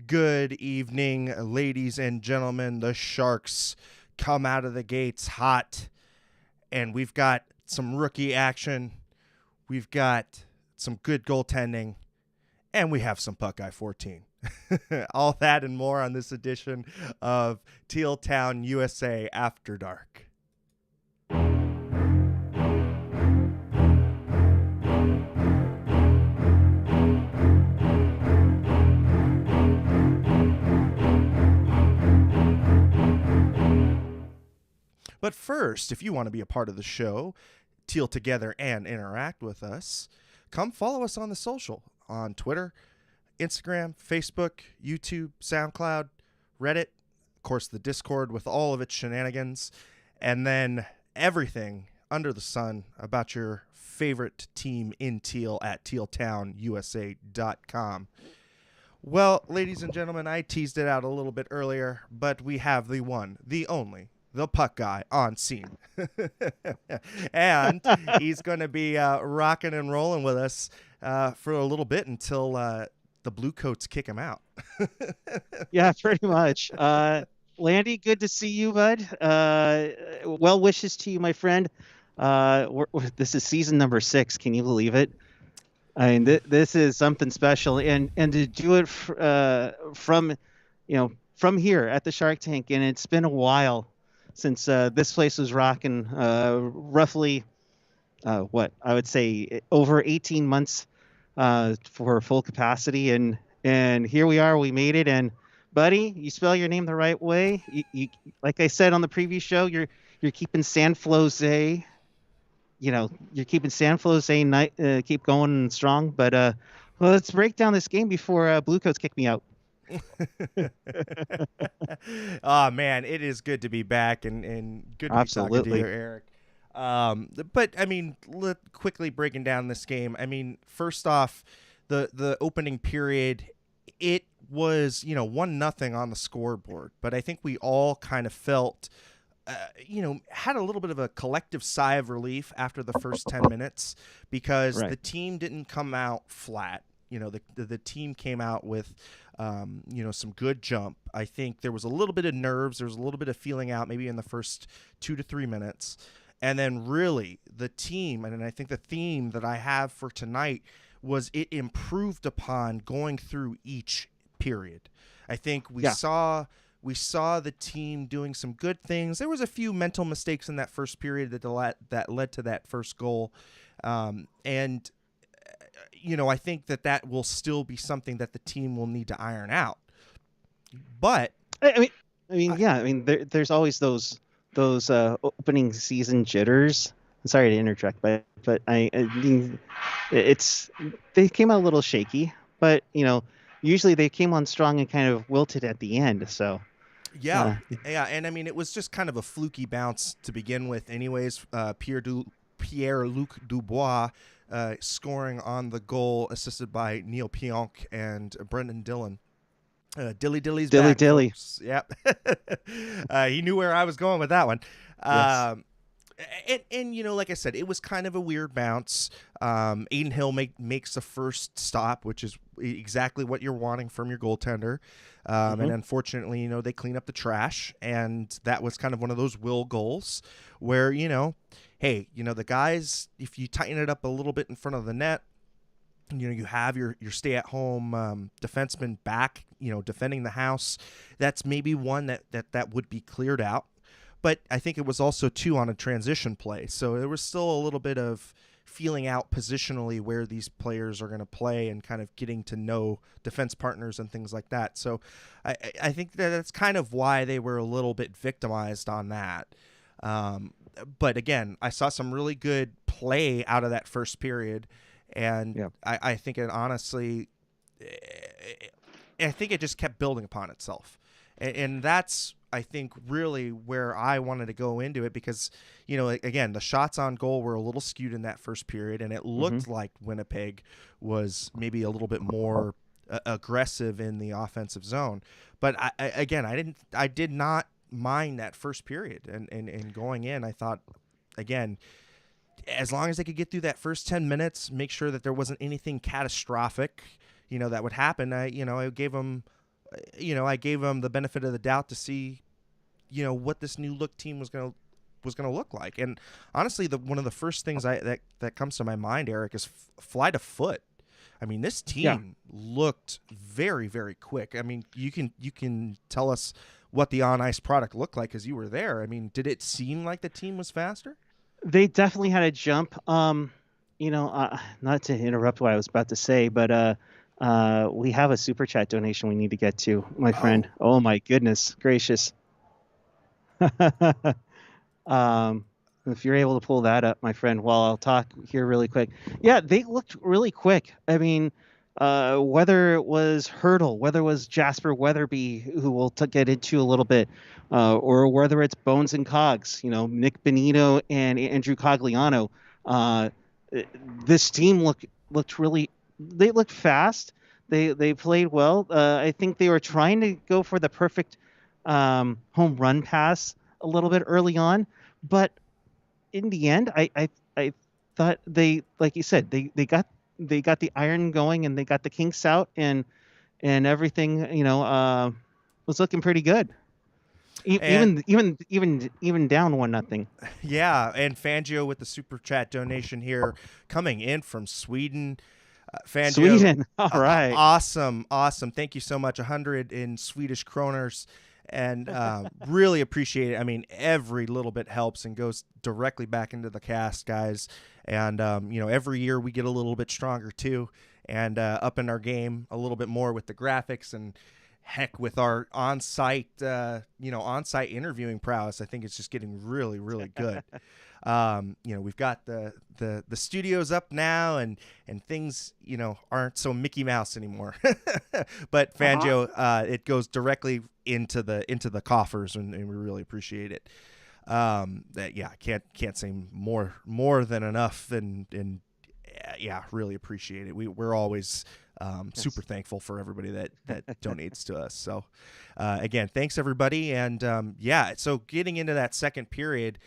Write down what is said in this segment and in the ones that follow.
Good evening, ladies and gentlemen. The Sharks come out of the gates hot, and we've got some rookie action. We've got some good goaltending, and we have some Puckguy 14. All that and more on this edition of Teal Town USA After Dark. But first, if you want to be a part of the show, Teal together and interact with us, come follow us on the social, on Twitter, Instagram, Facebook, YouTube, SoundCloud, Reddit, of course the Discord with all of its shenanigans, and then everything under the sun about your favorite team in Teal at tealtownusa.com. Well, ladies and gentlemen, I teased it out a little bit earlier, but we have the one, the only, the Puckguy on scene. And he's going to be rocking and rolling with us for a little bit until the Blue Coats kick him out. Yeah, pretty much. Landi, good to see you, bud. Well wishes to you, my friend. This is season number 6. Can you believe it? I mean, this is something special, and to do it from here at the Shark Tank, and it's been a while since this place was rocking. Roughly, what I would say, over 18 months for full capacity, and here we are. We made it, and buddy, you spell your name the right way. You like I said on the previous show, you're keeping San Flose. You're keeping San Flose keep going strong. But well, let's break down this game before Blue Coats kick me out. Oh man, it is good to be back and good to be talking to you, Eric. But I mean, quickly breaking down this game. I mean, first off, the opening period, it was 1-0 on the scoreboard, but I think we all kind of felt had a little bit of a collective sigh of relief after the first 10 minutes because the team didn't come out flat. The team came out with, some good jump. I think there was a little bit of nerves. There was a little bit of feeling out maybe in the first 2 to 3 minutes. And then really the team, and I think the theme that I have for tonight was it improved upon going through each period. I think we saw the team doing some good things. There was a few mental mistakes in that first period that led to that first goal. And I think that will still be something that the team will need to iron out. But there's always those opening season jitters. I'm sorry to interject, but I mean, they came out a little shaky, but usually they came on strong and kind of wilted at the end. So yeah, and I mean it was just kind of a fluky bounce to begin with, anyways. Pierre-Luc Dubois scoring on the goal, assisted by Neil Pionk and Brendan Dillon. Dilly's back. Dilly. Yep. He knew where I was going with that one. Yes. And like I said, it was kind of a weird bounce. Aiden Hill makes the first stop, which is exactly what you're wanting from your goaltender. And unfortunately, they clean up the trash, and that was kind of one of those will goals where, hey, the guys, if you tighten it up a little bit in front of the net, you have your stay-at-home defenseman back, defending the house. That's maybe one that would be cleared out. But I think it was also, too, on a transition play. So there was still a little bit of feeling out positionally where these players are going to play and kind of getting to know defense partners and things like that. So I think that's kind of why they were a little bit victimized on that. But again, I saw some really good play out of that first period. And I think it honestly, I think it just kept building upon itself. And that's, I think, really where I wanted to go into it because, again, the shots on goal were a little skewed in that first period, and it looked like Winnipeg was maybe a little bit more aggressive in the offensive zone. But I did not mind that first period. And going in, I thought, again, as long as they could get through that first 10 minutes, make sure that there wasn't anything catastrophic, that would happen. I gave them I gave them the benefit of the doubt to see, what this new look team was going to look like. And honestly, one of the first things that comes to my mind, Eric, is fly to foot. I mean, this team looked very, very quick. I mean, you can tell us what the on ice product looked like because you were there. I mean, did it seem like the team was faster? They definitely had a jump. Not to interrupt what I was about to say, but we have a super chat donation we need to get to, my friend. Oh my goodness gracious. If you're able to pull that up, my friend, while I'll talk here really quick. Yeah, they looked really quick. I mean, whether it was Hertl, whether it was Jasper Weatherby, who we'll get into a little bit, or whether it's Bones and Cogs, Nick Bonito and Andrew Cogliano, this team looked really. They looked fast. They played well. I think they were trying to go for the perfect home run pass a little bit early on, but in the end, I thought they, like you said, they got the iron going and they got the kinks out and everything was looking pretty good. Even down 1-0. Yeah, and Fangio with the super chat donation here coming in from Sweden. Fangio, Sweden, all right, awesome. Thank you so much. 100 in Swedish kroners. And really appreciate it. I mean, every little bit helps and goes directly back into the cast, guys. And, every year we get a little bit stronger, too, and up in our game a little bit more with the graphics and, heck, with our on-site interviewing prowess. I think it's just getting really, really good. We've got the studios up now and things, aren't so Mickey Mouse anymore. But Fangio, it goes directly into the coffers and we really appreciate it. I can't say more than enough and really appreciate it. We're always super thankful for everybody that donates to us. So again, thanks everybody. And so getting into that second period,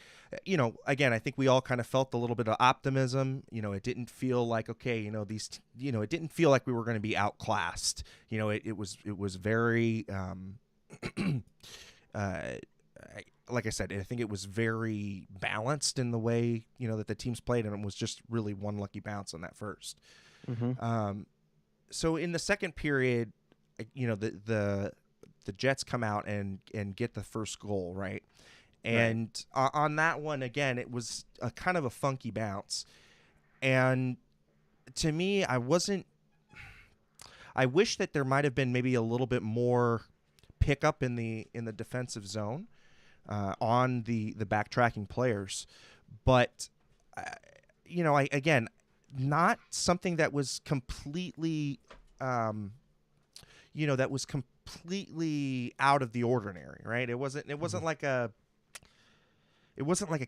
again, I think we all kind of felt a little bit of optimism. It didn't feel like, okay, it didn't feel like we were going to be outclassed. It was very, like I said, I think it was very balanced in the way, that the teams played, and it was just really one lucky bounce on that first. Mm-hmm. So in the second period, the Jets come out and get the first goal, right? And on that one, again, it was a kind of a funky bounce. And to me, I wish that there might have been maybe a little bit more pickup in the defensive zone on the backtracking players. But, again, not something that was completely, completely out of the ordinary, right? It wasn't like a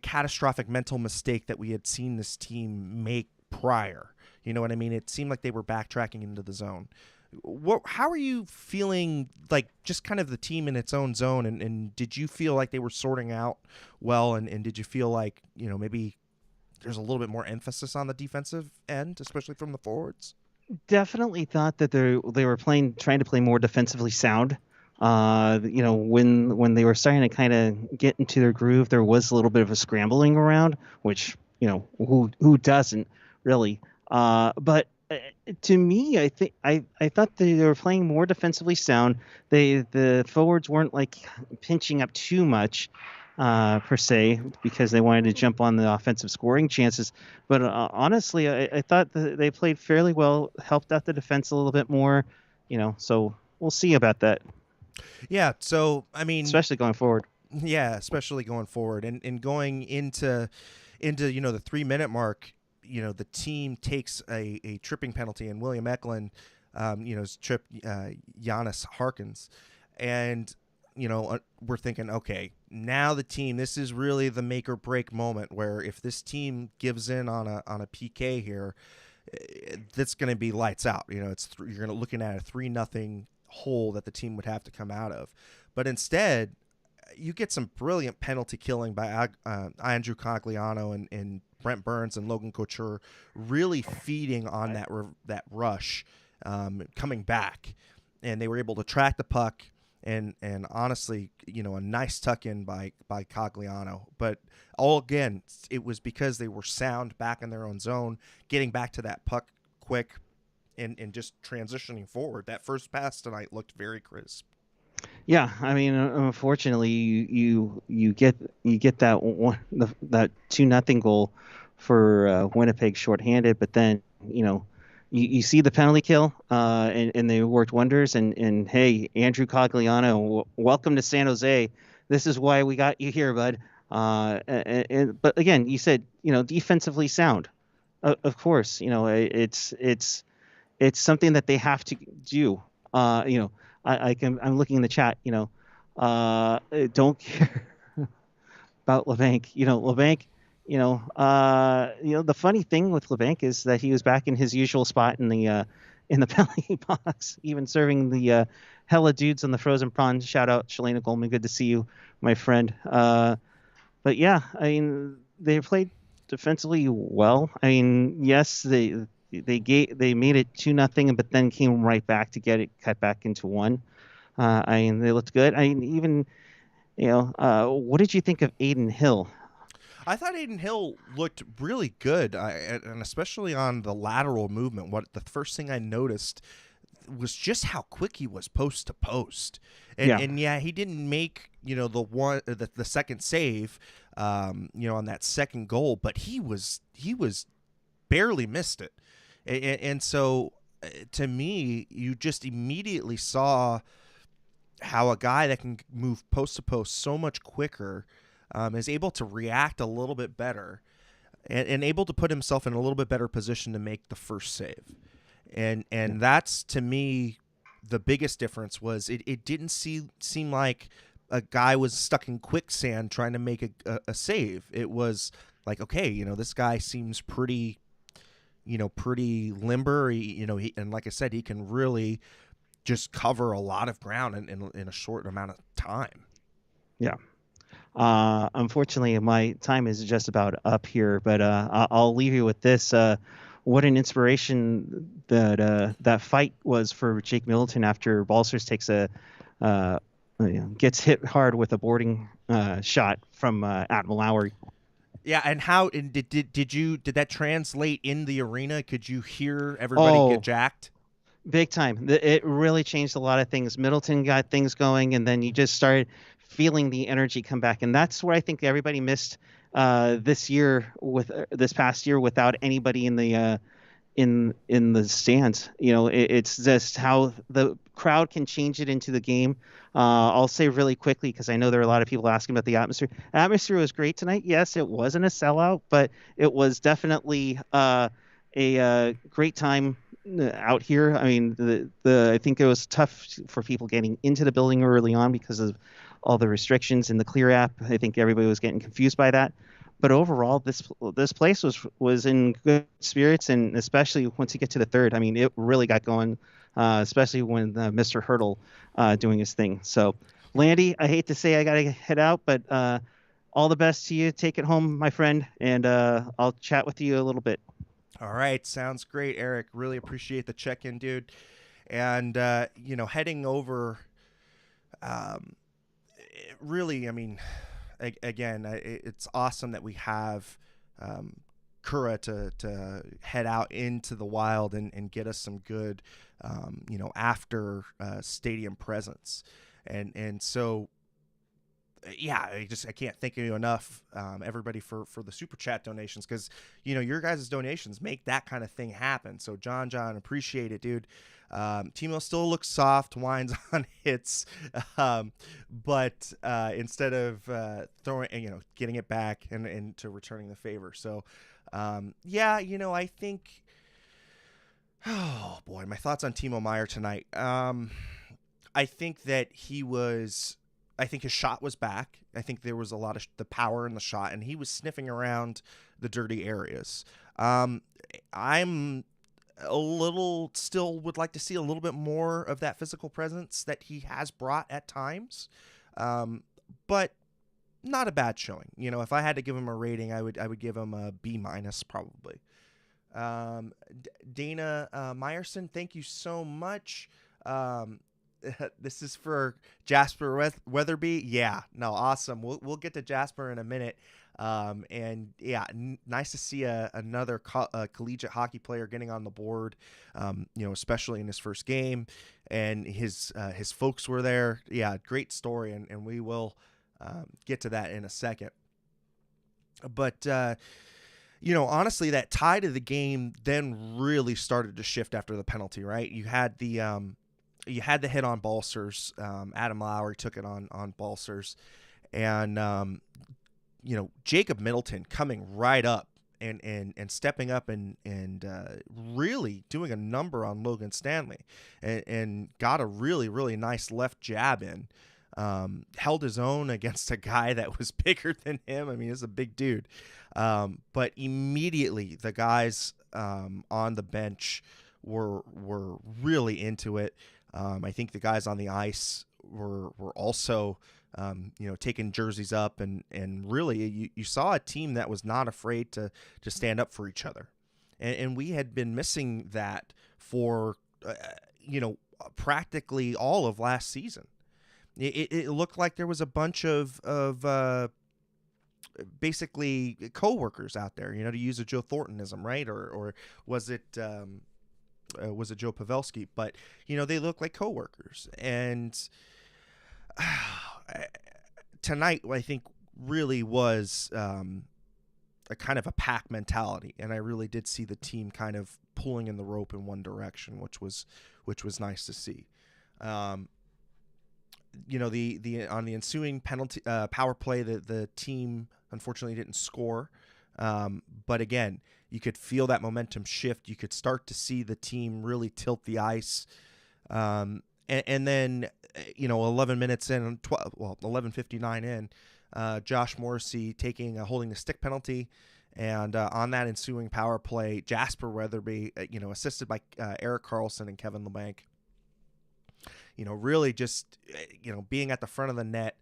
catastrophic mental mistake that we had seen this team make prior. You know what I mean? It seemed like they were backtracking into the zone. How are you feeling, like, just kind of the team in its own zone? And did you feel like they were sorting out well? And did you feel like, maybe there's a little bit more emphasis on the defensive end, especially from the forwards? Definitely thought that they were trying to play more defensively sound. When they were starting to kind of get into their groove, there was a little bit of a scrambling around, which, who doesn't really? But to me, I think I thought they were playing more defensively sound. The forwards weren't like pinching up too much, per se, because they wanted to jump on the offensive scoring chances. But honestly, I thought that they played fairly well, helped out the defense a little bit more. So we'll see about that. Yeah. So I mean, especially going forward. Yeah, especially going forward, and going into the 3-minute mark. The team takes a tripping penalty, and William Eklund, tripped Giannis Harkins, and we're thinking, okay, now the team. This is really the make or break moment where if this team gives in on a PK here, that's going to be lights out. You're going to looking at a 3-0 hole that the team would have to come out of, but instead, you get some brilliant penalty killing by Andrew Cogliano and Brent Burns and Logan Couture, really feeding on that rush, coming back. and they were able to track the puck. And honestly, a nice tuck in by Cogliano. But again, it was because they were sound back in their own zone, getting back to that puck quick, and just transitioning forward. That first pass tonight looked very crisp. Yeah, I mean, unfortunately, you get that that 2-0 goal for Winnipeg shorthanded, but then you see the penalty kill, and they worked wonders. And hey, Andrew Cogliano, welcome to San Jose. This is why we got you here, bud. But again, you said defensively sound. Of course, it's something that they have to do. I'm looking in the chat. Don't care about Labanc. Labanc. The funny thing with Labanc is that he was back in his usual spot in the penalty box, even serving the hella dudes on the frozen prawns. Shout out Shalana Goldman, good to see you, my friend. But yeah, I mean, they played defensively well. I mean, yes, they made it 2-0, but then came right back to get it cut back into 1. I mean, they looked good. I mean, even what did you think of Adin Hill? I thought Adin Hill looked really good, and especially on the lateral movement. The first thing I noticed was just how quick he was post to post, and he didn't make the second save, on that second goal, but he was barely missed it, and so to me, you just immediately saw how a guy that can move post to post so much quicker is able to react a little bit better and able to put himself in a little bit better position to make the first save. And that's, to me, the biggest difference was it didn't seem like a guy was stuck in quicksand trying to make a save. It was like, okay, this guy seems pretty limber. And like I said, he can really just cover a lot of ground in a short amount of time. Yeah. Unfortunately, my time is just about up here, but I'll leave you with this. What an inspiration that fight was for Jake Middleton after Balcers takes gets hit hard with a boarding shot from Admiral Lowry. Yeah, and how did that translate in the arena? Could you hear everybody get jacked? Big time. It really changed a lot of things. Middleton got things going, and then you just started feeling the energy come back, and that's where I think everybody missed this past year without anybody in the stands. It's just how the crowd can change it into the game. I'll say really quickly, because I know there are a lot of people asking about the atmosphere. Atmosphere was great tonight. Yes, it wasn't a sellout, but it was definitely a great time out here. I mean, I think it was tough for people getting into the building early on because of all the restrictions in the Clear app. I think everybody was getting confused by that. But overall, this place was in good spirits, and especially once you get to the third, I mean, it really got going, especially when Mr. Hertl doing his thing. So, Landi, I hate to say I got to head out, but all the best to you. Take it home, my friend, and I'll chat with you a little bit. All right. Sounds great, Eric. Really appreciate the check-in, dude. And, heading over, really, I mean, again, it's awesome that we have Kura to head out into the wild and get us some good, after stadium presence. And so, yeah, I can't thank you enough, everybody, for the super chat donations, because your guys' donations make that kind of thing happen. So John, appreciate it, dude. Timo still looks soft, whines on hits, but instead of throwing, getting it back and to returning the favor. So I think, oh boy, my thoughts on Timo Meier tonight. I think that I think his shot was back. I think there was a lot of the power in the shot, and he was sniffing around the dirty areas. I'm a little still would like to see a little bit more of that physical presence that he has brought at times, but not a bad showing. If I had to give him a rating, I would give him a B- probably. Dana Meyerson, thank you so much. This is for Jasper Weatherby. Yeah, no, awesome. We'll get to Jasper in a minute. And yeah, nice to see another collegiate hockey player getting on the board. Especially in his first game, and his folks were there. Yeah, great story, and we will get to that in a second. But honestly, that tie to the game then really started to shift after the penalty. Right, you had the hit on Balsers. Adam Lowry took it on Balsers, and Jacob Middleton coming right up and stepping up and really doing a number on Logan Stanley, and got a really, really nice left jab in. Held his own against a guy that was bigger than him. I mean, he's a big dude. But immediately the guys on the bench were really into it. I think the guys on the ice were also taking jerseys up, and really you saw a team that was not afraid to stand up for each other. And we had been missing that for, practically all of last season. It looked like there was a bunch of basically co-workers out there, to use a Joe Thorntonism, right? Or was it Joe Pavelski? But, they look like co-workers. And tonight, I think, really was a kind of a pack mentality. And I really did see the team kind of pulling in the rope in one direction, which was nice to see. The on the ensuing penalty power play, the team unfortunately didn't score, but again, you could feel that momentum shift. You could start to see the team really tilt the ice, and then 11 minutes in, 11:59 in, Josh Morrissey taking a holding the stick penalty, and on that ensuing power play, Jasper Weatherby, assisted by Erik Karlsson and Kevin Hellebuyck, really just, being at the front of the net,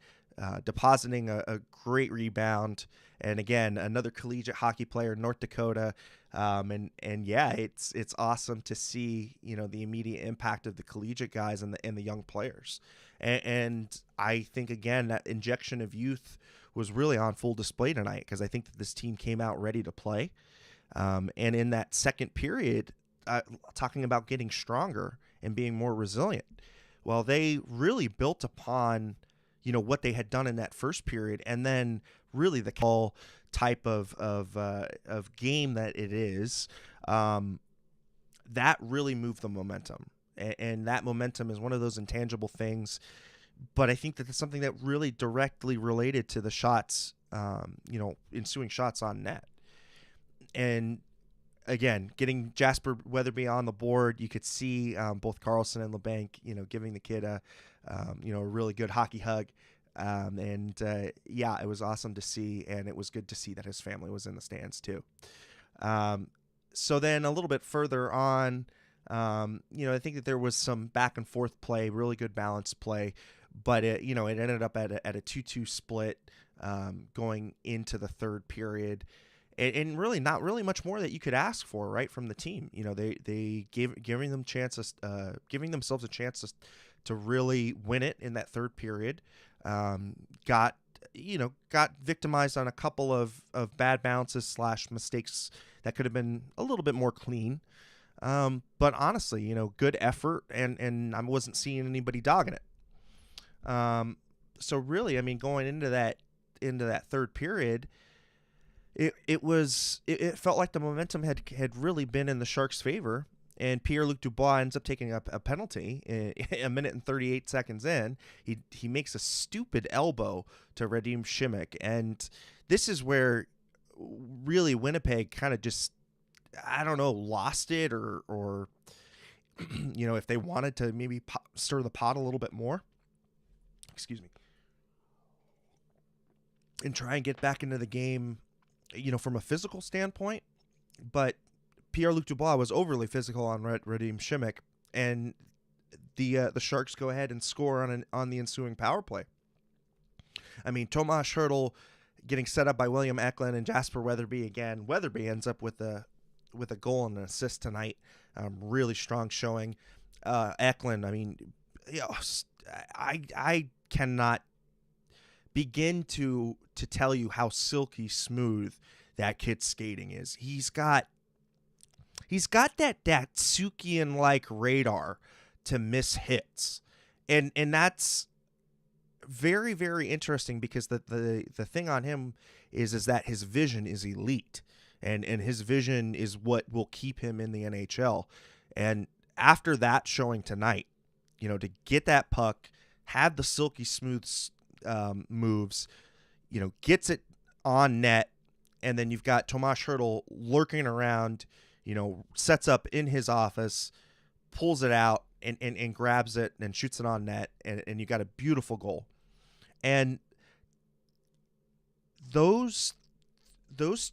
depositing a great rebound. And again, another collegiate hockey player, North Dakota. And yeah, it's awesome to see, the immediate impact of the collegiate guys and the young players. And I think, again, that injection of youth was really on full display tonight, because I think that this team came out ready to play. And in that second period, talking about getting stronger and being more resilient. Well, they really built upon, what they had done in that first period, and then really the call type of game that it is, that really moved the momentum. And that momentum is one of those intangible things, but I think that it's something that really directly related to the shots, ensuing shots on net. And again, getting Jasper Weatherby on the board, you could see both Karlsson and Hellebuyck, giving the kid a really good hockey hug. It was awesome to see, and it was good to see that his family was in the stands too. So then a little bit further on, I think that there was some back and forth play, really good balanced play, but it ended up at a 2-2 split going into the third period. And really not really much more that you could ask for, right, from the team. They giving themselves a chance to really win it in that third period. Got victimized on a couple of bad bounces / mistakes that could have been a little bit more clean. But honestly, good effort, and I wasn't seeing anybody dogging it. So really, I mean, going into that third period, it felt like the momentum had really been in the Sharks' favor, and Pierre-Luc Dubois ends up taking a penalty a minute and 38 seconds in. He makes a stupid elbow to Radim Simek, and this is where really Winnipeg kind of just, I don't know, lost it, or if they wanted to maybe stir the pot a little bit more. Excuse me. And try and get back into the game, from a physical standpoint, but Pierre-Luc Dubois was overly physical on Radim Simek, and the Sharks go ahead and score on the ensuing power play. I mean, Tomas Hertl getting set up by William Eklund and Jasper Weatherby again. Weatherby ends up with a goal and an assist tonight. Really strong showing. Eklund, I mean, I cannot begin to tell you how silky smooth that kid's skating is. He's got that Datsukian like radar to miss hits, and that's very, very interesting, because the thing on him is that his vision is elite, and his vision is what will keep him in the NHL. And after that showing tonight, to get that puck, have the silky smooth moves, gets it on net, and then you've got Tomas Hertl lurking around, sets up in his office, pulls it out, and grabs it and shoots it on net, and you got a beautiful goal. And those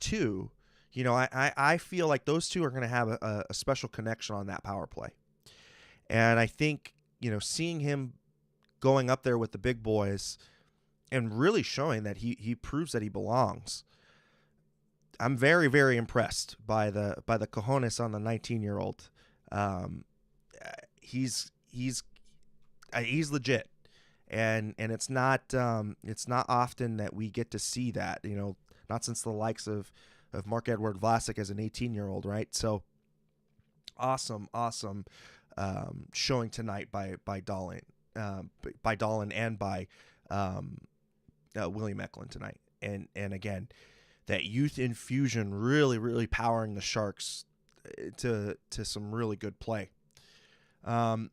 two, I feel like those two are going to have a special connection on that power play. And I think, seeing him going up there with the big boys and really showing that he proves that he belongs, I'm very, very impressed by the cojones on the 19-year-old. He's legit. And it's not often that we get to see that, not since the likes of Marc-Edouard Vlasic as an 18-year-old, right? So awesome showing tonight by Dahlin and by William Eklund tonight. And again, that youth infusion really, really powering the Sharks to some really good play. And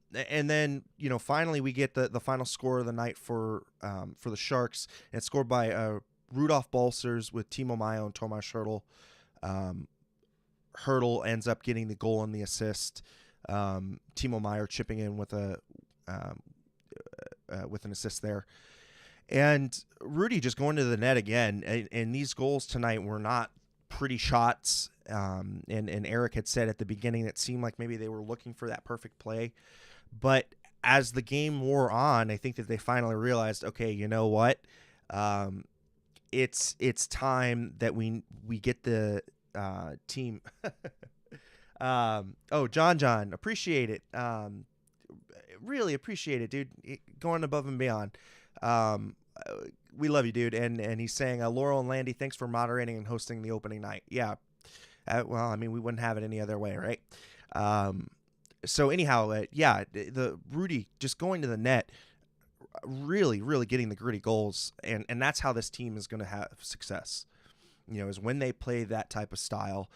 then, finally we get the final score of the night for the Sharks. And it's scored by Rudolph Balcers with Timo Meier and Tomas Hertl. Hertl ends up getting the goal and the assist. Timo Meier chipping in with an assist there. And Rudy just going to the net again. And these goals tonight were not pretty shots. And Eric had said at the beginning that it seemed like maybe they were looking for that perfect play. But as the game wore on, I think that they finally realized, okay, you know what? It's time that we get the team. John, appreciate it. Really appreciate it, dude. Going above and beyond. We love you, dude. And he's saying, Laurel and Landi, thanks for moderating and hosting the opening night. Yeah. Well, I mean, we wouldn't have it any other way, right? So anyhow, the Rudy just going to the net, really, really getting the gritty goals, and that's how this team is going to have success. Is when they play that type of style,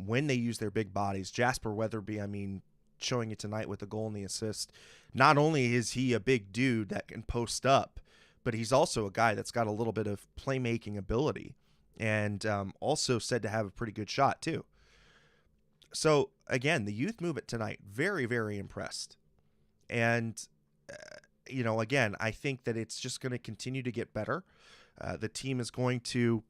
when they use their big bodies. Jasper Weatherby, I mean, showing it tonight with the goal and the assist. Not only is he a big dude that can post up, but he's also a guy that's got a little bit of playmaking ability. And also said to have a pretty good shot, too. So, again, the youth movement tonight, very, very impressed. And, again, I think that it's just going to continue to get better. The team is going to...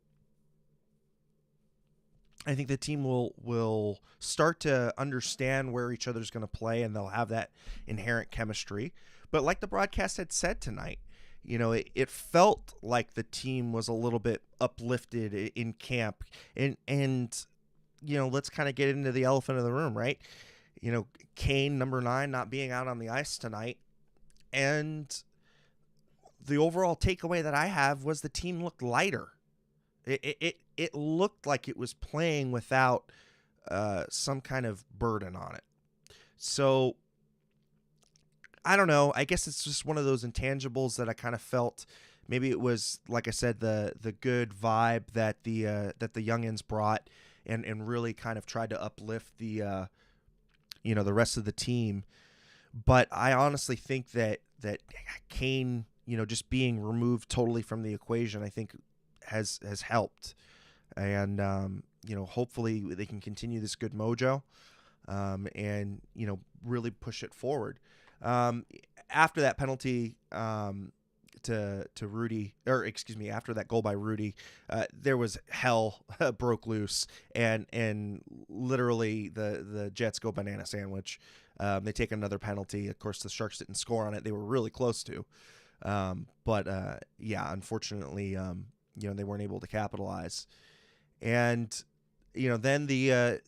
I think the team will start to understand where each other's going to play, and they'll have that inherent chemistry. But like the broadcast had said tonight, it felt like the team was a little bit uplifted in camp. And let's kind of get into the elephant in the room, right? Kane, number 9, not being out on the ice tonight. And the overall takeaway that I have was the team looked lighter. It looked like it was playing without some kind of burden on it. So I don't know. I guess it's just one of those intangibles that I kind of felt. Maybe it was, like I said, the good vibe that the youngins brought, and really kind of tried to uplift the rest of the team. But I honestly think that Kane, just being removed totally from the equation, I think has helped. And hopefully they can continue this good mojo, and really push it forward. After that penalty to Rudy, or excuse me, after that goal by Rudy, there was hell broke loose, and literally the Jets go banana sandwich. They take another penalty. Of course, the Sharks didn't score on it. They were really close to, but unfortunately, they weren't able to capitalize. And then the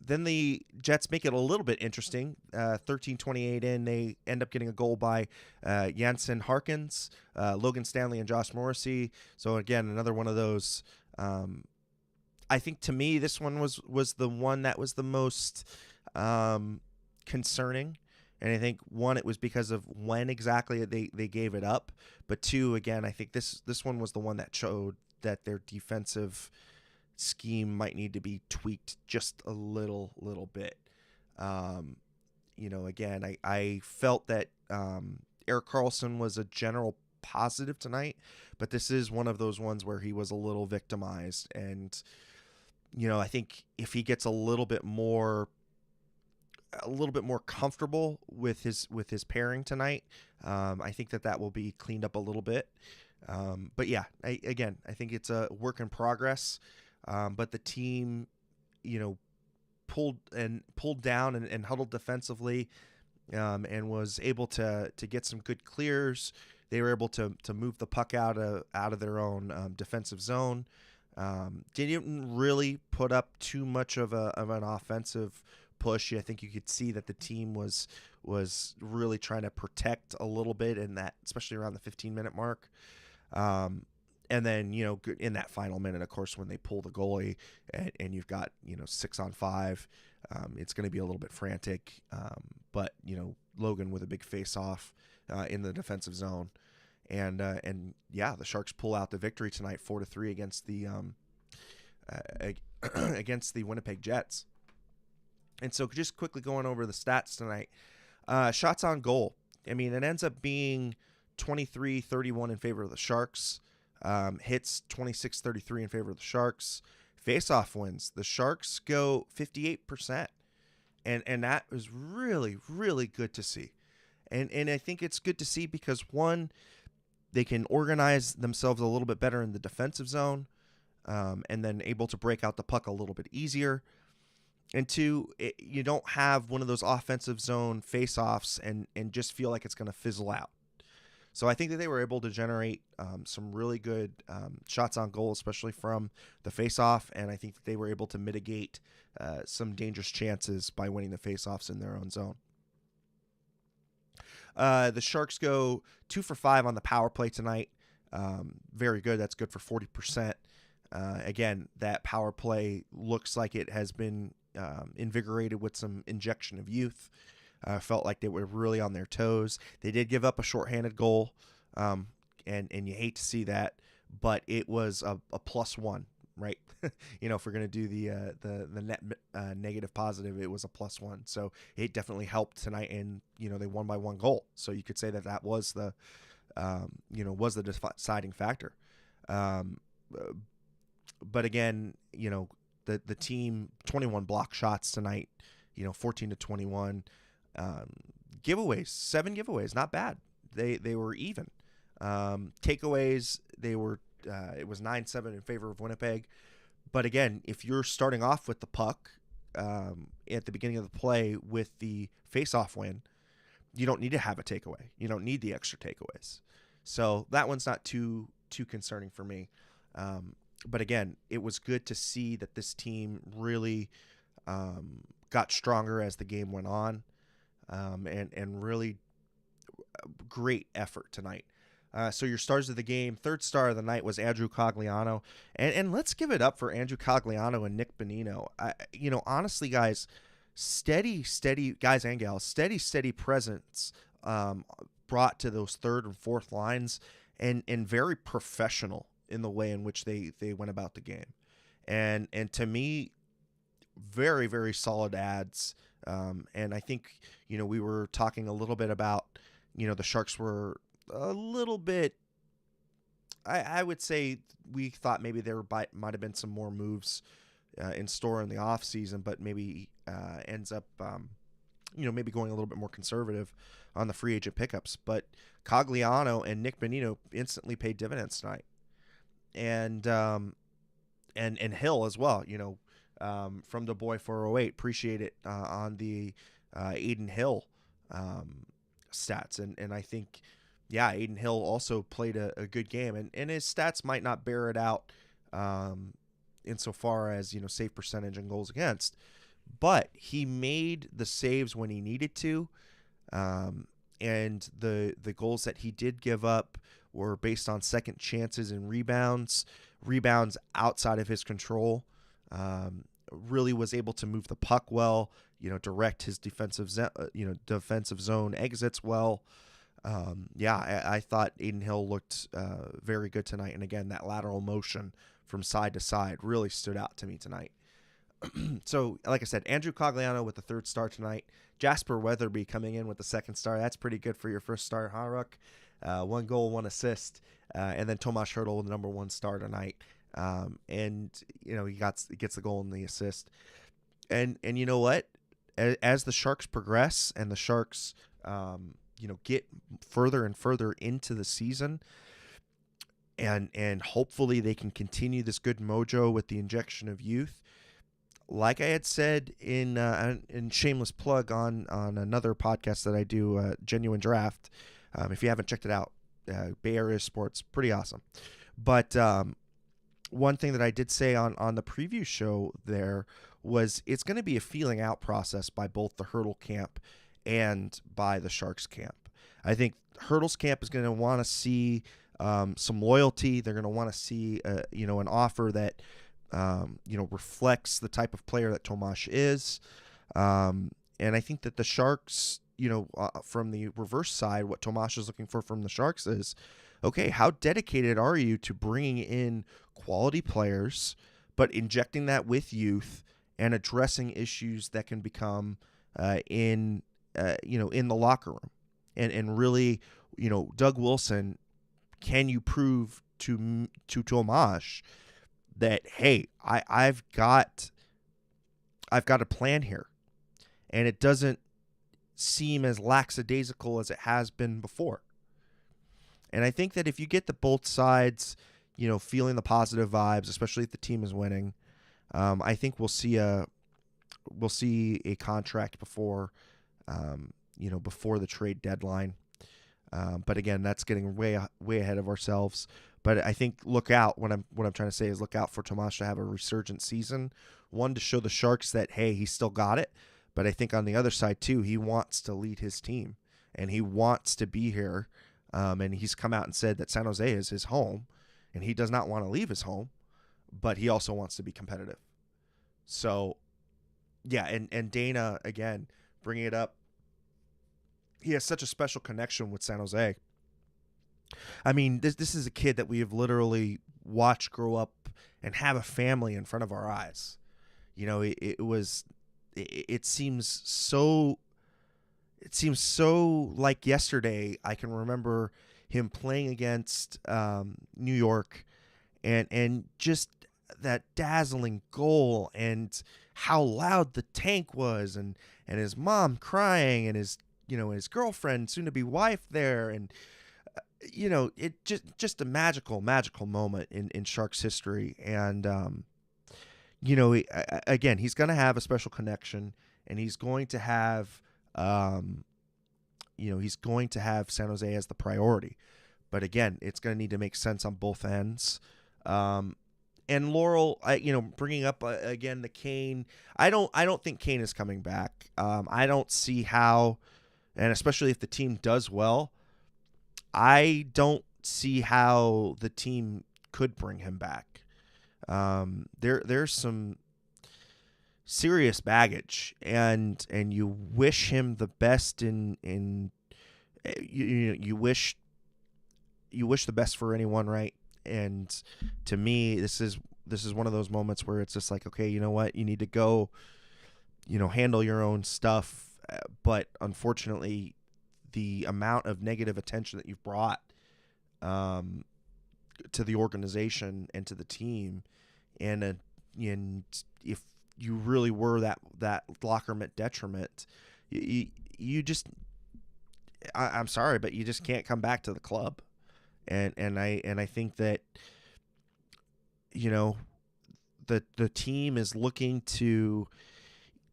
then the Jets make it a little bit interesting. 13:28 in, they end up getting a goal by Jansen Harkins, Logan Stanley, and Josh Morrissey. So again, another one of those. I think to me, this one was the one that was the most concerning. And I think, one, it was because of when exactly they gave it up. But two, again, I think this one was the one that showed that their defensive scheme might need to be tweaked just a little bit. Again, I felt that Erik Karlsson was a general positive tonight, but this is one of those ones where he was a little victimized. And, I think if he gets a little bit more comfortable with his pairing tonight, I think that will be cleaned up a little bit. But yeah, I think it's a work in progress. But the team, pulled down and huddled defensively, and was able to get some good clears. They were able to move the puck out of their own defensive zone. Didn't really put up too much of an offensive push. I think you could see that the team was really trying to protect a little bit in that, especially around the 15-minute mark. And then, in that final minute, of course, when they pull the goalie and you've got, 6-on-5, it's going to be a little bit frantic. But, Logan with a big face-off in the defensive zone. And the Sharks pull out the victory tonight, 4-3 against the against the Winnipeg Jets. And so just quickly going over the stats tonight, shots on goal. I mean, it ends up being 23-31 in favor of the Sharks. Hits 26-33 in favor of the Sharks. Face-off wins. The Sharks go 58%. And that was really, really good to see. And I think it's good to see because, one, they can organize themselves a little bit better in the defensive zone, and then able to break out the puck a little bit easier. And two, you don't have one of those offensive zone face-offs and just feel like it's going to fizzle out. So I think that they were able to generate some really good shots on goal, especially from the face-off, and I think that they were able to mitigate some dangerous chances by winning the face-offs in their own zone. The Sharks go 2 for 5 on the power play tonight. Very good. That's good for 40%. Again, that power play looks like it has been invigorated with some injection of youth. Felt like they were really on their toes. They did give up a shorthanded goal, and you hate to see that, but it was a +1, right? If we're gonna do the net negative positive, it was a +1. So it definitely helped tonight, and they won by 1 goal. So you could say that was the deciding factor. But again, the team 21 block shots tonight, 14-21. Giveaways, 7 giveaways, not bad. They were even. Takeaways, it was 9-7 in favor of Winnipeg. But again, if you're starting off with the puck at the beginning of the play with the face-off win, you don't need to have a takeaway. You don't need the extra takeaways. So that one's not too concerning for me. But again, it was good to see that this team really got stronger as the game went on. And really great effort tonight. So your stars of the game, third star of the night was Andrew Cogliano. And let's give it up for Andrew Cogliano and Nick Bonino. Honestly, guys, steady, guys and gals, steady presence brought to those third and fourth lines, and very professional in the way in which they went about the game. And to me, very, very solid ads. And I think, we were talking a little bit about, the Sharks were a little bit, I would say we thought maybe there might have been some more moves in store in the off season, but maybe ends up, maybe going a little bit more conservative on the free agent pickups. But Cogliano and Nick Bonino instantly paid dividends tonight. And Hill as well, from the boy 408, appreciate it on the Aiden Hill stats. And I think, Aiden Hill also played a good game, and his stats might not bear it out insofar as, save percentage and goals against, but he made the saves when he needed to. And the goals that he did give up were based on second chances and rebounds outside of his control. Really was able to move the puck well, direct his defensive zone exits well. I thought Adin Hill looked very good tonight. And again, that lateral motion from side to side really stood out to me tonight. So, like I said, Andrew Cogliano with the third star tonight. Jasper Weatherby coming in with the second star. That's pretty good for your first star, huh, Rook? 1 goal, 1 assist. And then Tomas Hertl with the number 1 star tonight. And he gets the goal and the assist. And you know what? As the Sharks progress and the Sharks, get further and further into the season, and hopefully they can continue this good mojo with the injection of youth. Like I had said in shameless plug on another podcast that I do, Genuine Draft. If you haven't checked it out, Bay Area sports, pretty awesome. But one thing that I did say on the preview show there was it's going to be a feeling out process by both the Hertl camp and by the Sharks camp. I think Hertl's camp is going to want to see some loyalty. They're going to want to see an offer that reflects the type of player that Tomas is. And I think that the Sharks, from the reverse side, what Tomas is looking for from the Sharks is, okay, how dedicated are you to bringing in quality players, but injecting that with youth and addressing issues that can become in the locker room, and really, Doug Wilson, can you prove to Tomas that, hey, I've got a plan here, and it doesn't seem as lackadaisical as it has been before. And I think that if you get the both sides, feeling the positive vibes, especially if the team is winning, I think we'll see a contract before the trade deadline. But again, that's getting way ahead of ourselves. But I think look out. What I'm trying to say is look out for Tomas to have a resurgent season. One, to show the Sharks that, hey, he still got it. But I think on the other side too, he wants to lead his team and he wants to be here. And he's come out and said that San Jose is his home, and he does not want to leave his home, but he also wants to be competitive. So, yeah, and Dana, again, bringing it up, he has such a special connection with San Jose. I mean, this is a kid that we have literally watched grow up and have a family in front of our eyes. It seems so like yesterday. I can remember him playing against New York and just that dazzling goal and how loud the tank was, and his mom crying, and his girlfriend, soon to be wife there, and it just a magical moment in Sharks history. And again, he's going to have a special connection, and he's going to have San Jose as the priority. But again, it's going to need to make sense on both ends. And Laurel, bringing up again the Kane. I don't think Kane is coming back. I don't see how, and especially if the team does well, I don't see how the team could bring him back. There's some serious baggage, and you wish him the best in you wish the best for anyone, right? And to me, this is one of those moments where it's just like, okay, you know what, you need to go, handle your own stuff. But unfortunately, the amount of negative attention that you've brought to the organization and to the team, and if you really were that locker room detriment, you just, I'm sorry, but you just can't come back to the club. And I think that the team is looking to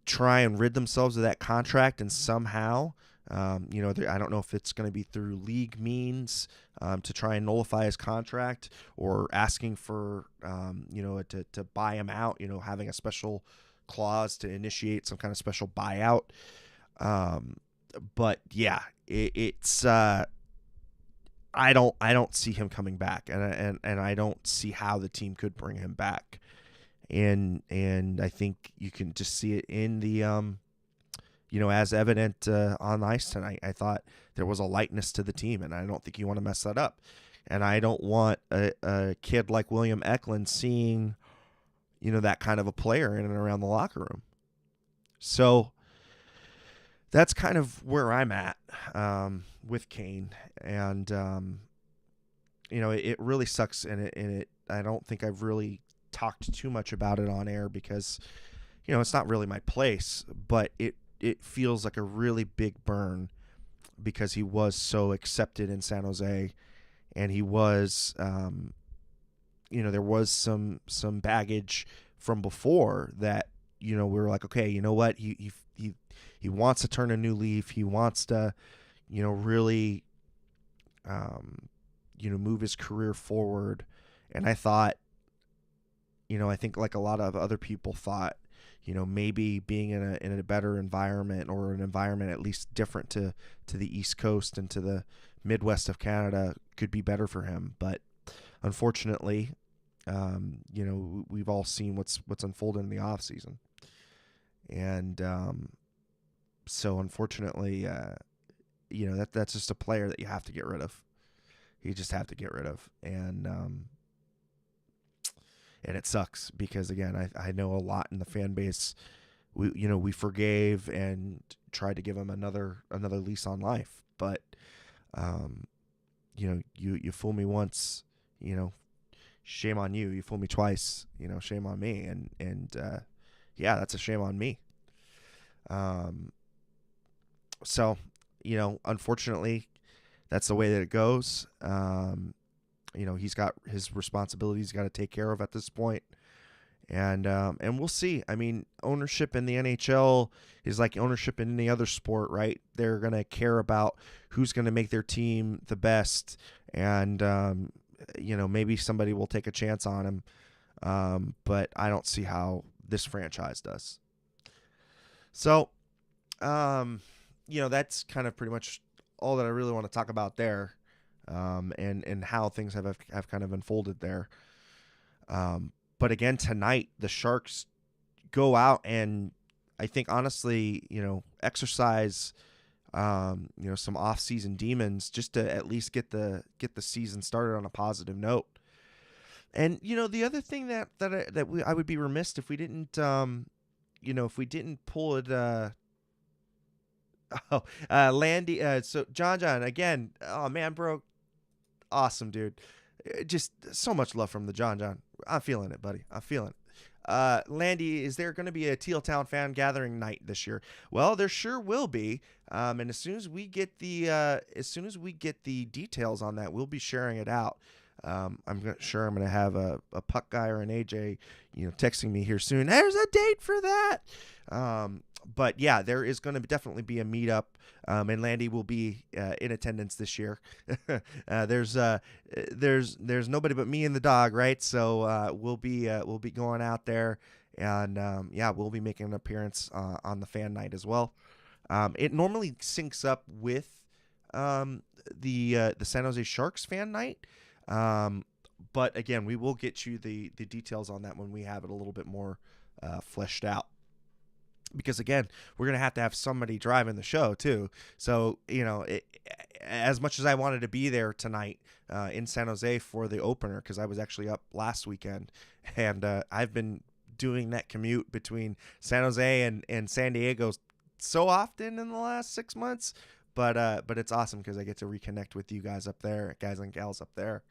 try and rid themselves of that contract, and somehow I don't know if it's going to be through league means to try and nullify his contract, or asking for to buy him out, having a special clause to initiate some kind of special buyout. But yeah, it's I don't see him coming back, and I don't see how the team could bring him back. And I think you can just see it in the as evident on ice tonight. I thought there was a lightness to the team, and I don't think you want to mess that up. And I don't want a kid like William Eklund seeing, that kind of a player in and around the locker room. So that's kind of where I'm at with Kane. And, it really sucks. And I don't think I've really talked too much about it on air because, it's not really my place, but it feels like a really big burn because he was so accepted in San Jose, and he was, there was some baggage from before that, we were like, okay, you know what? He wants to turn a new leaf. He wants to, really, move his career forward. And I thought, I think like a lot of other people thought, maybe being in a better environment, or an environment at least different to the East Coast and to the Midwest of Canada, could be better for him. But unfortunately, we've all seen what's unfolded in the off season. And so unfortunately, that's just a player that you have to get rid of. You just have to get rid of. And it sucks because, again, I know a lot in the fan base, we forgave and tried to give him another lease on life. But, you fool me once, shame on you. You fool me twice, shame on me. And yeah, that's a shame on me. So, unfortunately, that's the way that it goes. He's got his responsibilities got to take care of at this point. And we'll see. I mean, ownership in the NHL is like ownership in any other sport, right? They're going to care about who's going to make their team the best. And, maybe somebody will take a chance on him. But I don't see how this franchise does. So, that's kind of pretty much all that I really want to talk about there. And how things have kind of unfolded there. But again, tonight, the Sharks go out and I think, honestly, exercise, some off-season demons just to at least get the season started on a positive note. And, the other thing that I would be remiss if we didn't, pull it, Landi, so John, again, oh man, bro, awesome, dude. Just so much love from the John. I'm feeling it, buddy. I'm feeling it. Landi, is there going to be a Teal Town fan gathering night this year? Well, there sure will be. And as soon as we get the details on that, we'll be sharing it out. I'm going to have a Puckguy or an AJ, texting me here soon. There's a date for that. But yeah, there is going to definitely be a meetup, and Landi will be in attendance this year. There's nobody but me and the dog, right? So we'll be going out there, and we'll be making an appearance on the fan night as well. It normally syncs up with the San Jose Sharks fan night, but again, we will get you the details on that when we have it a little bit more fleshed out. Because, again, we're going to have somebody driving the show, too. So, as much as I wanted to be there tonight in San Jose for the opener, because I was actually up last weekend, and I've been doing that commute between San Jose and San Diego so often in the last 6 months. But it's awesome because I get to reconnect with you guys up there, guys and gals up there.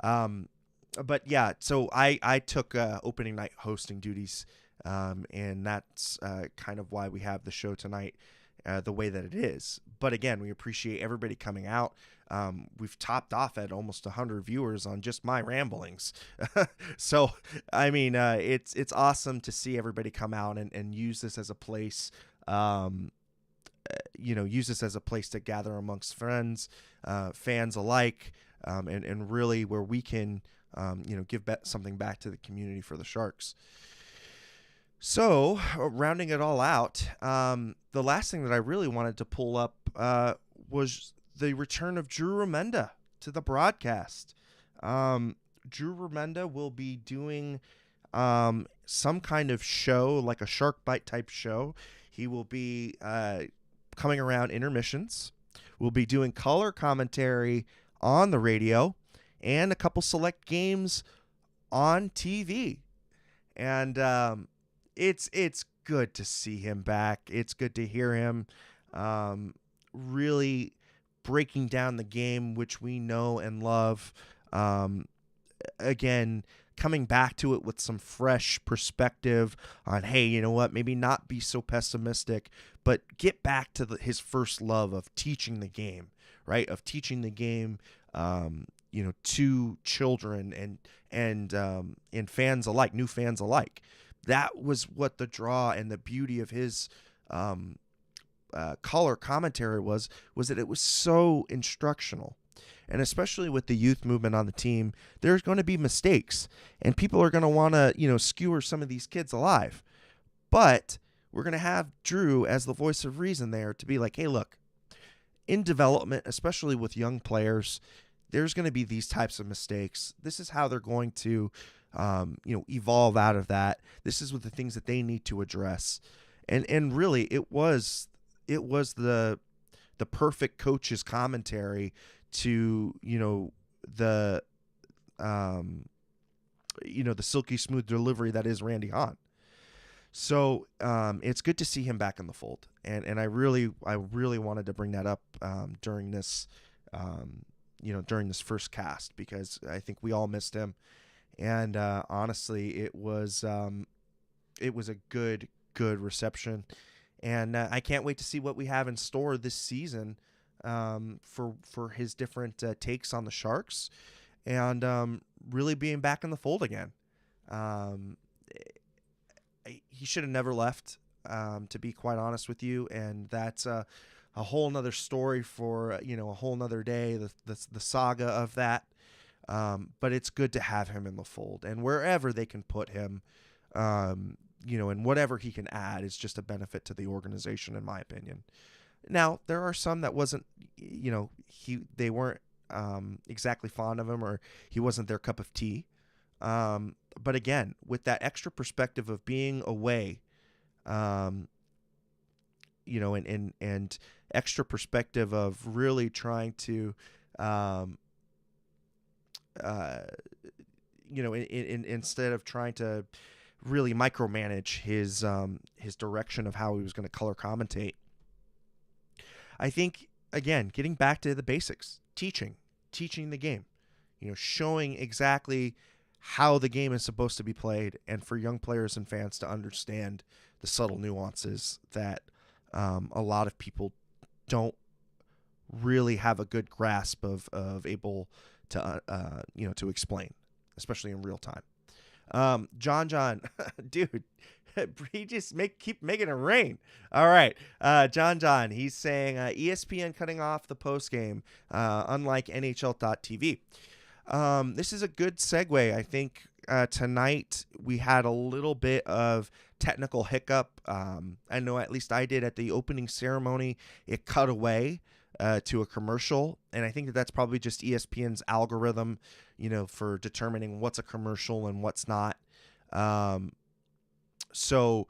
But, yeah, so I took opening night hosting duties. And that's kind of why we have the show tonight the way that it is. But again, we appreciate everybody coming out. We've topped off at almost 100 viewers on just my ramblings. So, I mean, it's awesome to see everybody come out and use this as a place, use this as a place to gather amongst friends, fans alike, and really where we can, give something back to the community for the Sharks. So, rounding it all out, the last thing that I really wanted to pull up was the return of Drew Remenda to the broadcast. Drew Remenda will be doing some kind of show, like a Shark Bite type show. He will be coming around intermissions. We'll be doing color commentary on the radio and a couple select games on TV. And it's good to see him back. It's good to hear him really breaking down the game, which we know and love. Again, coming back to it with some fresh perspective on, hey, you know what, maybe not be so pessimistic, but get back to his first love of teaching the game, right? Of teaching the game, to children and fans alike, new fans alike. That was what the draw and the beauty of his color commentary was that it was so instructional. And especially with the youth movement on the team, there's going to be mistakes, and people are going to want to, skewer some of these kids alive. But we're going to have Drew as the voice of reason there to be like, hey, look, in development, especially with young players, there's going to be these types of mistakes. This is how they're going to, evolve out of that. This is what the things that they need to address. And really, it was the perfect coach's commentary to the silky smooth delivery that is Randy Hahn. So it's good to see him back in the fold, and I really wanted to bring that up during this during this first cast, because I think we all missed him, and honestly it was a good reception, and I can't wait to see what we have in store this season for his different takes on the Sharks, and really being back in the fold again. He should have never left, to be quite honest with you, and that's a whole nother story for a whole nother day, the saga of that. But it's good to have him in the fold, and wherever they can put him, and whatever he can add is just a benefit to the organization, in my opinion. Now, there are some that wasn't, they weren't exactly fond of him, or he wasn't their cup of tea. But again, with that extra perspective of being away, and extra perspective of really trying to, instead of trying to really micromanage his direction of how he was going to color commentate. I think, again, getting back to the basics, teaching the game, showing exactly how the game is supposed to be played, and for young players and fans to understand the subtle nuances that a lot of people don't really have a good grasp of able to to explain, especially in real time. John, dude, he just keep making it rain. All right, John, he's saying ESPN cutting off the postgame, unlike NHL.TV. This is a good segue. I think tonight we had a little bit of technical hiccup. I know at least I did at the opening ceremony. It cut away to a commercial, and I think that's probably just ESPN's algorithm, for determining what's a commercial and what's not. So,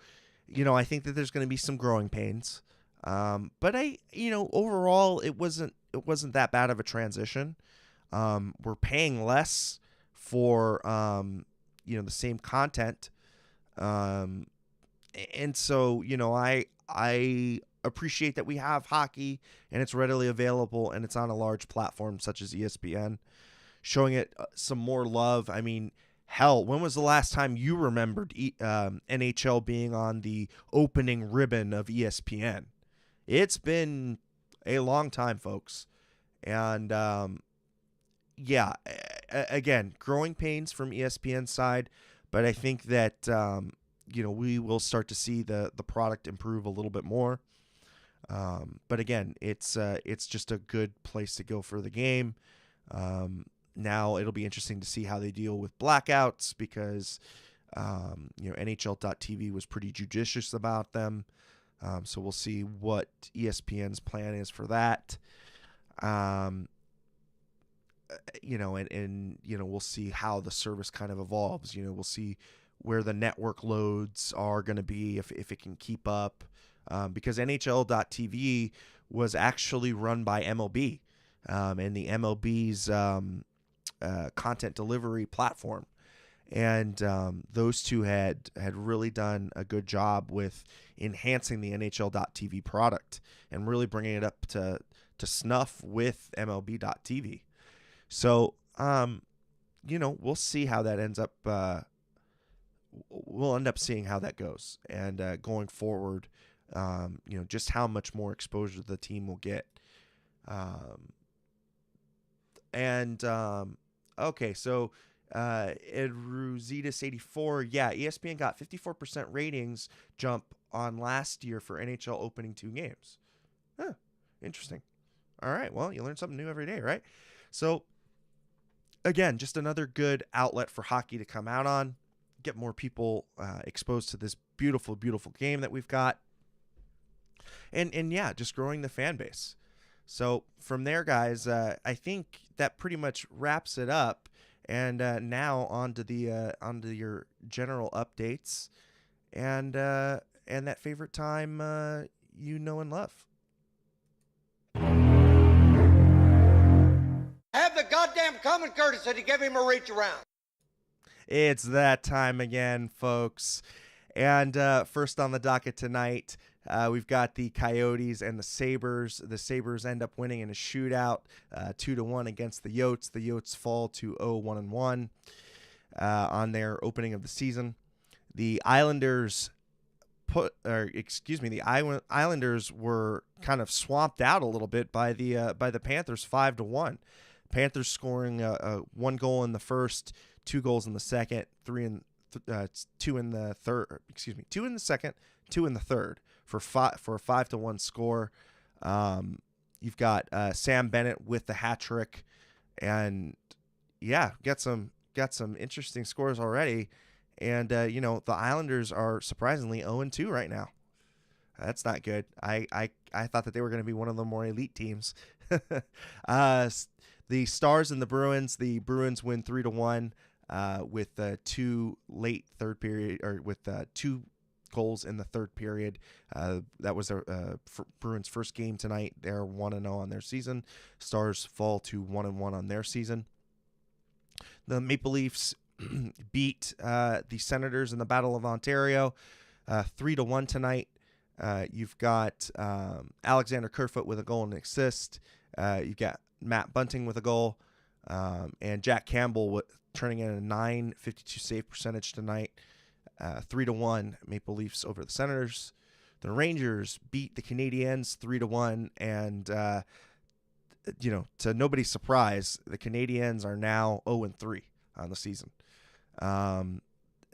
I think that there's going to be some growing pains. But overall, it wasn't that bad of a transition. We're paying less for, the same content. And so, I appreciate that we have hockey and it's readily available and it's on a large platform such as ESPN, showing it some more love. I mean, hell, when was the last time you remembered NHL being on the opening ribbon of ESPN? It's been a long time, folks. And, again, growing pains from ESPN's side, but I think that, we will start to see the product improve a little bit more. But again, it's just a good place to go for the game. Now it'll be interesting to see how they deal with blackouts, because NHL.TV was pretty judicious about them. So we'll see what ESPN's plan is for that. And we'll see how the service kind of evolves. We'll see where the network loads are going to be, if it can keep up. Because NHL.TV was actually run by MLB and the MLB's content delivery platform. And those two had really done a good job with enhancing the NHL.TV product and really bringing it up to snuff with MLB.TV. So, we'll see how that ends up. We'll end up seeing how that goes. And going forward, just how much more exposure the team will get. Okay, so Ed Ruzitis 84, ESPN got 54% ratings jump on last year for NHL opening 2 games. Huh, interesting. All right, well, you learn something new every day, right? So, again, just another good outlet for hockey to come out on, get more people exposed to this beautiful, beautiful game that we've got. And just growing the fan base. So from there, guys, I think that pretty much wraps it up. And now onto your general updates and that favorite time and love. Have the goddamn common courtesy to give him a reach around. It's that time again, folks. And first on the docket tonight, we've got the Coyotes and the Sabres. The Sabres end up winning in a shootout, 2-1 against the Yotes. The Yotes fall to 0-1-1 on their opening of the season. The Islanders Islanders were kind of swamped out a little bit by the Panthers, 5-1. Panthers scoring 1 goal in the first, 2 goals in the second, 2 in the third. 2 in the second, 2 in the third for a 5-1 score. You've got Sam Bennett with the hat trick, and got some interesting scores already. And the Islanders are surprisingly 0-2 right now. That's not good. I thought that they were going to be one of the more elite teams. The Stars and the Bruins. The Bruins win 3-1 with 2 late third period, or with 2 goals in the third period. That was their Bruins' first game tonight. They're 1-0 on their season. Stars fall to 1-1 on their season. The Maple Leafs beat the Senators in the Battle of Ontario 3-1 tonight. You've got Alexander Kerfoot with a goal and an assist. You've got Matt Bunting with a goal, and Jack Campbell turning in a .952 save percentage tonight. 3-1 Maple Leafs over the Senators. The Rangers beat the Canadiens 3-1, and to nobody's surprise, the Canadiens are now 0-3 on the season.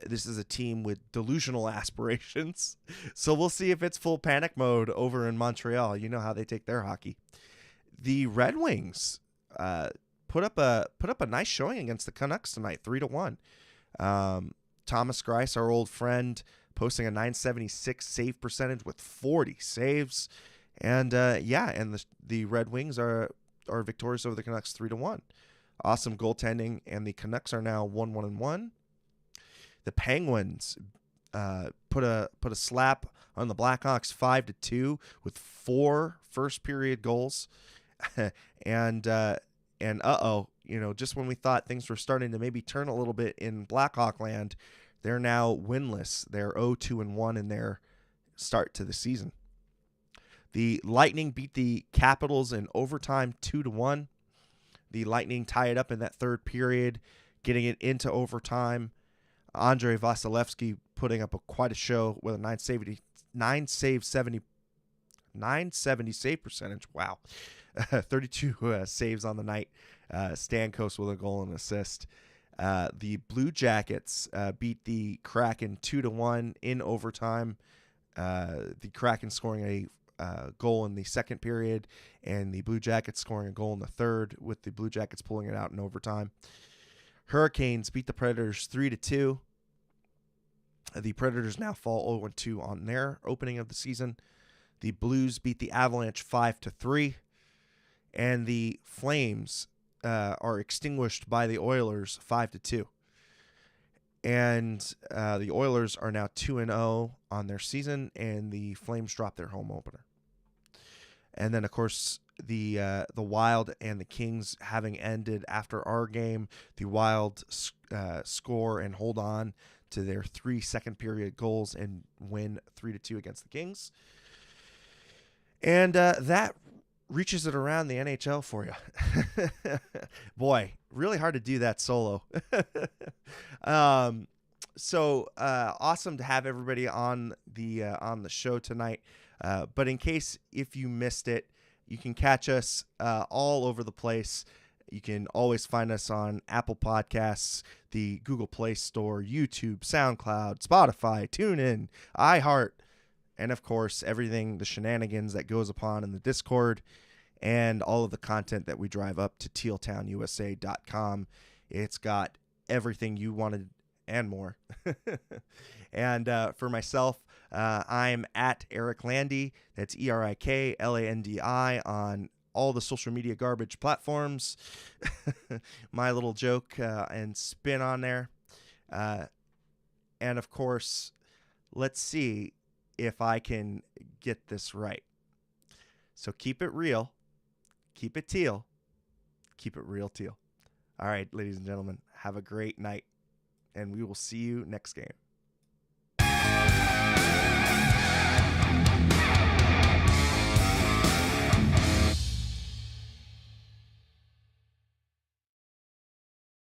This is a team with delusional aspirations, so we'll see if it's full panic mode over in Montreal. You know how they take their hockey. The Red Wings put up a nice showing against the Canucks tonight, 3-1. Thomas Greiss, our old friend, posting a .976 save percentage with 40 saves, and the Red Wings are victorious over the Canucks 3-1. Awesome goaltending, and the Canucks are now 1-1-1. The Penguins put a slap on the Blackhawks 5-2 with 4 first period goals, and just when we thought things were starting to maybe turn a little bit in Blackhawk land, they're now winless. They're 0-2-1 in their start to the season. The Lightning beat the Capitals in overtime 2-1. The Lightning tie it up in that third period, getting it into overtime. Andrei Vasilevsky putting up quite a show with a 970 save percentage. Wow. 32 saves on the night. Stamkos with a goal and assist. The Blue Jackets beat the Kraken 2-1 in overtime. The Kraken scoring a goal in the second period, and the Blue Jackets scoring a goal in the third, with the Blue Jackets pulling it out in overtime. Hurricanes beat the Predators 3-2. The Predators now fall 0-2 on their opening of the season. The Blues beat the Avalanche 5-3. And the Flames are extinguished by the Oilers 5-2. And the Oilers are now 2-0 on their season, and the Flames drop their home opener. And then, of course, the Wild and the Kings having ended after our game, the Wild score and hold on to their 3 second period goals and win 3-2 against the Kings. And that reaches it around the NHL for you. Boy, really hard to do that solo. So awesome to have everybody on the show tonight. But in case if you missed it, you can catch us all over the place. You can always find us on Apple Podcasts, the Google Play Store, YouTube, SoundCloud, Spotify, TuneIn, iHeart, and of course everything, the shenanigans that goes upon in the Discord, and all of the content that we drive up to tealtownusa.com. It's got everything you wanted and more. And for myself, I'm at Eric Landi. That's ErikLandi on all the social media garbage platforms. My little joke and spin on there. And of course, let's see if I can get this right. So keep it real, keep it teal, keep it real teal. All right, ladies and gentlemen, have a great night, and we will see you next game.